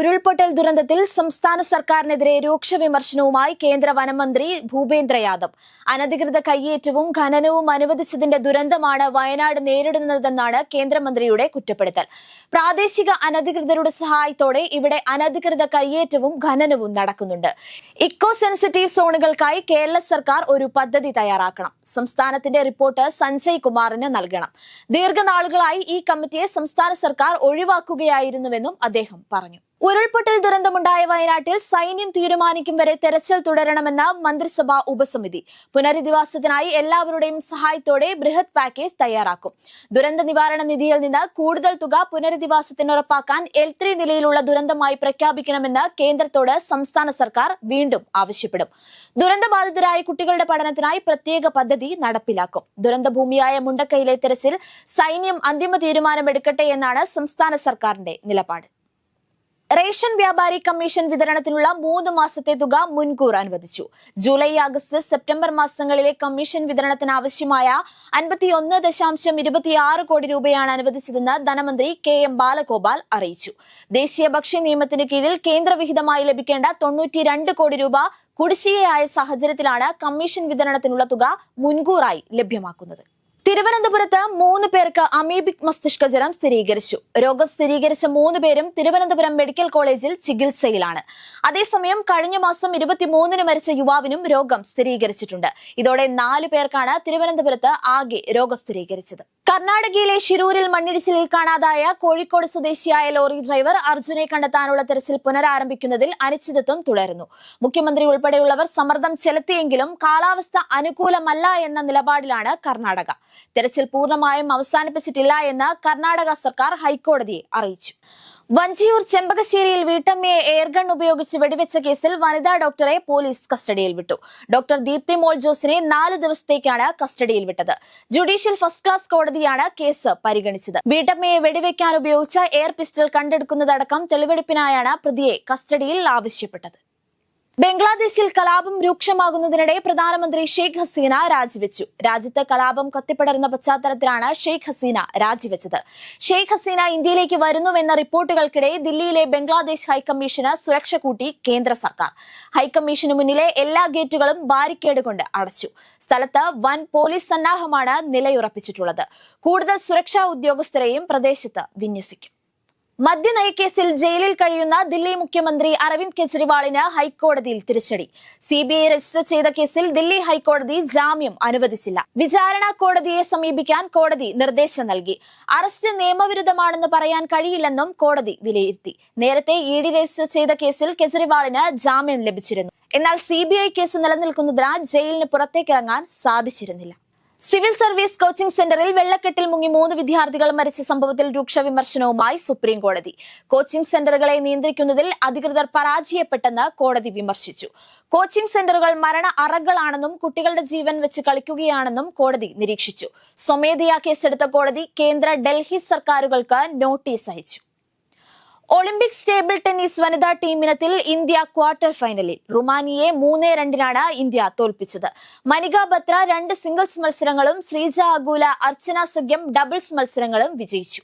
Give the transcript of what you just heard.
ഉരുൾപൊട്ടൽ ദുരന്തത്തിൽ സംസ്ഥാന സർക്കാരിനെതിരെ രൂക്ഷ വിമർശനവുമായി കേന്ദ്ര വനമന്ത്രി ഭൂപേന്ദ്ര യാദവ്. അനധികൃത കയ്യേറ്റവും ഖനനവും അനുവദിച്ചതിന്റെ ദുരന്തമാണ് വയനാട് നേരിടുന്നതെന്നാണ് കേന്ദ്രമന്ത്രിയുടെ കുറ്റപ്പെടുത്തൽ. പ്രാദേശിക അനധികൃതരുടെ സഹായത്തോടെ ഇവിടെ അനധികൃത കയ്യേറ്റവും ഖനനവും നടക്കുന്നുണ്ട്. ഇക്കോ സെൻസിറ്റീവ് സോണുകൾക്കായി കേരള സർക്കാർ ഒരു പദ്ധതി തയ്യാറാക്കണം. സംസ്ഥാനത്തിന്റെ റിപ്പോർട്ട് സഞ്ജയ് കുമാറിന് നൽകണം. ദീർഘനാളുകളായി ഈ കമ്മിറ്റിയെ സംസ്ഥാന സർക്കാർ ഒഴിവാക്കുകയായിരുന്നുവെന്നും അദ്ദേഹം പറഞ്ഞു. ഉരുൾപൊട്ടൽ ദുരന്തമുണ്ടായ വയനാട്ടിൽ സൈന്യം തീരുമാനിക്കും വരെ തെരച്ചിൽ തുടരണമെന്ന മന്ത്രിസഭാ ഉപസമിതി. പുനരധിവാസത്തിനായി എല്ലാവരുടെയും സഹായത്തോടെ ബൃഹത് പാക്കേജ് തയ്യാറാക്കും. ദുരന്ത നിവാരണ നിധിയിൽ നിന്ന് കൂടുതൽ തുക പുനരധിവാസത്തിന് ഉറപ്പാക്കാൻ L3 നിലയിലുള്ള ദുരന്തമായി പ്രഖ്യാപിക്കണമെന്ന് കേന്ദ്രത്തോട് സംസ്ഥാന സർക്കാർ വീണ്ടും ആവശ്യപ്പെടും. ദുരന്തബാധിതരായ കുട്ടികളുടെ പഠനത്തിനായി പ്രത്യേക പദ്ധതി നടപ്പിലാക്കും. ദുരന്തഭൂമിയായ മുണ്ടക്കയിലെ തെരച്ചിൽ സൈന്യം അന്തിമ തീരുമാനമെടുക്കട്ടെ എന്നാണ് സംസ്ഥാന സർക്കാരിന്റെ നിലപാട്. റേഷൻ വ്യാപാരി കമ്മീഷൻ വിതരണത്തിനുള്ള 3 മാസത്തെ തുക മുൻകൂർ അനുവദിച്ചു. ജൂലൈ, ആഗസ്റ്റ്, സെപ്റ്റംബർ മാസങ്ങളിലെ കമ്മീഷൻ വിതരണത്തിന് ആവശ്യമായ 51.26 കോടി രൂപയാണ് അനുവദിച്ചതെന്ന് ധനമന്ത്രി KM ബാലഗോപാൽ അറിയിച്ചു. ദേശീയ ഭക്ഷ്യ നിയമത്തിന് കീഴിൽ കേന്ദ്രവിഹിതമായി ലഭിക്കേണ്ട 92 കോടി രൂപ കുടിശ്ശികയായ സാഹചര്യത്തിലാണ് കമ്മീഷൻ വിതരണത്തിനുള്ള തുക മുൻകൂറായി ലഭ്യമാക്കുന്നത്. തിരുവനന്തപുരത്ത് 3 പേർക്ക് അമീബിക് മസ്തിഷ്ക ജ്വരം സ്ഥിരീകരിച്ചു. രോഗം സ്ഥിരീകരിച്ച 3 പേരും തിരുവനന്തപുരം മെഡിക്കൽ കോളേജിൽ ചികിത്സയിലാണ്. അതേസമയം കഴിഞ്ഞ മാസം 23-ന് മരിച്ച യുവാവിനും രോഗം സ്ഥിരീകരിച്ചിട്ടുണ്ട്. ഇതോടെ 4 പേർക്കാണ് തിരുവനന്തപുരത്ത് ആകെ രോഗം സ്ഥിരീകരിച്ചത്. കർണാടകയിലെ ഷിരൂരിൽ മണ്ണിടിച്ചിലിൽ കാണാതായ കോഴിക്കോട് സ്വദേശിയായ ലോറി ഡ്രൈവർ അർജുനെ കണ്ടെത്താനുള്ള തെരച്ചിൽ പുനരാരംഭിക്കുന്നതിൽ അനിശ്ചിതത്വം തുടരുന്നു. മുഖ്യമന്ത്രി ഉൾപ്പെടെയുള്ളവർ സമ്മർദ്ദം ചെലുത്തിയെങ്കിലും കാലാവസ്ഥ അനുകൂലമല്ല എന്ന നിലപാടിലാണ് കർണാടക. തെരച്ചിൽ പൂർണ്ണമായും അവസാനിപ്പിച്ചിട്ടില്ല എന്ന് കർണാടക സർക്കാർ ഹൈക്കോടതിയെ അറിയിച്ചു. വഞ്ചിയൂർ ചെമ്പകശ്ശേരിയിൽ വീട്ടമ്മയെ എയർഗൺ ഉപയോഗിച്ച് വെടിവെച്ച കേസിൽ വനിതാ ഡോക്ടറെ പോലീസ് കസ്റ്റഡിയിൽ വിട്ടു. ഡോക്ടർ ദീപ്തി മോൾ ജോസിനെ 4 ദിവസത്തേക്കാണ് കസ്റ്റഡിയിൽ വിട്ടത്. ജുഡീഷ്യൽ ഫസ്റ്റ് ക്ലാസ് കോടതിയാണ് കേസ് പരിഗണിച്ചത്. വീട്ടമ്മയെ വെടിവെക്കാൻ ഉപയോഗിച്ച എയർ പിസ്റ്റൾ കണ്ടെടുക്കുന്നതടക്കം തെളിവെടുപ്പിനായാണ് പ്രതിയെ കസ്റ്റഡിയിൽ ആവശ്യപ്പെട്ടത്. ബംഗ്ലാദേശിൽ കലാപം രൂക്ഷമാകുന്നതിനിടെ പ്രധാനമന്ത്രി ഷെയ്ഖ് ഹസീന രാജിവെച്ചു. രാജ്യത്ത് കലാപം കത്തിപ്പടരുന്ന പശ്ചാത്തലത്തിലാണ് ഷെയ്ഖ് ഹസീന രാജിവെച്ചത്. ഷെയ്ഖ് ഹസീന ഇന്ത്യയിലേക്ക് വരുന്നുവെന്ന റിപ്പോർട്ടുകൾക്കിടെ ദില്ലിയിലെ ബംഗ്ലാദേശ് ഹൈക്കമ്മീഷന് സുരക്ഷ കൂട്ടി കേന്ദ്ര സർക്കാർ. ഹൈക്കമ്മീഷന് മുന്നിലെ എല്ലാ ഗേറ്റുകളും ബാരിക്കേഡ് കൊണ്ട് അടച്ചു. സ്ഥലത്ത് വൻ പോലീസ് സന്നാഹമാണ് നിലയുറപ്പിച്ചിട്ടുള്ളത്. കൂടുതൽ സുരക്ഷാ ഉദ്യോഗസ്ഥരെയും പ്രദേശത്ത് വിന്യസിക്കും. മദ്യനയക്കേസിൽ ജയിലിൽ കഴിയുന്ന ദില്ലി മുഖ്യമന്ത്രി അരവിന്ദ് കെജ്രിവാളിന് ഹൈക്കോടതിയിൽ തിരിച്ചടി. CBI രജിസ്റ്റർ ചെയ്ത കേസിൽ ദില്ലി ഹൈക്കോടതി ജാമ്യം അനുവദിച്ചില്ല. വിചാരണ കോടതിയെ സമീപിക്കാൻ കോടതി നിർദ്ദേശം നൽകി. അറസ്റ്റ് നിയമവിരുദ്ധമാണെന്ന് പറയാൻ കഴിയില്ലെന്നും കോടതി വിലയിരുത്തി. നേരത്തെ ED രജിസ്റ്റർ ചെയ്ത കേസിൽ കെജ്രിവാളിന് ജാമ്യം ലഭിച്ചിരുന്നു. എന്നാൽ CBI കേസ് നിലനിൽക്കുന്നതിനാൽ ജയിലിന് പുറത്തേക്കിറങ്ങാൻ സാധിച്ചിരുന്നില്ല. സിവിൽ സർവീസ് കോച്ചിംഗ് സെന്ററിൽ വെള്ളക്കെട്ടിൽ മുങ്ങി 3 വിദ്യാർത്ഥികൾ മരിച്ച സംഭവത്തിൽ രൂക്ഷ വിമർശനവുമായി സുപ്രീം കോടതി. കോച്ചിംഗ് സെന്ററുകളെ നിയന്ത്രിക്കുന്നതിൽ അധികൃതർ പരാജയപ്പെട്ടെന്ന് കോടതി വിമർശിച്ചു. കോച്ചിംഗ് സെന്ററുകൾ മരണ അറകളാണെന്നും കുട്ടികളുടെ ജീവൻ വെച്ച് കളിക്കുകയാണെന്നും കോടതി നിരീക്ഷിച്ചു. സ്വമേധയാ കേസെടുത്ത കോടതി കേന്ദ്ര, ഡൽഹി സർക്കാരുകൾക്ക് നോട്ടീസ് അയച്ചു. ഒളിമ്പിക്സ് ടേബിൾ ടെന്നീസ് വനിതാ ടീമിനത്തിൽ ഇന്ത്യ ക്വാർട്ടർ ഫൈനലിൽ. റുമാനിയെ 3-2-നാണ് ഇന്ത്യ തോൽപ്പിച്ചത്. മനിക ബത്ര 2 സിംഗിൾസ് മത്സരങ്ങളും ശ്രീജ അഗൂല, അർച്ചന സഖ്യം ഡബിൾസ് മത്സരങ്ങളും വിജയിച്ചു.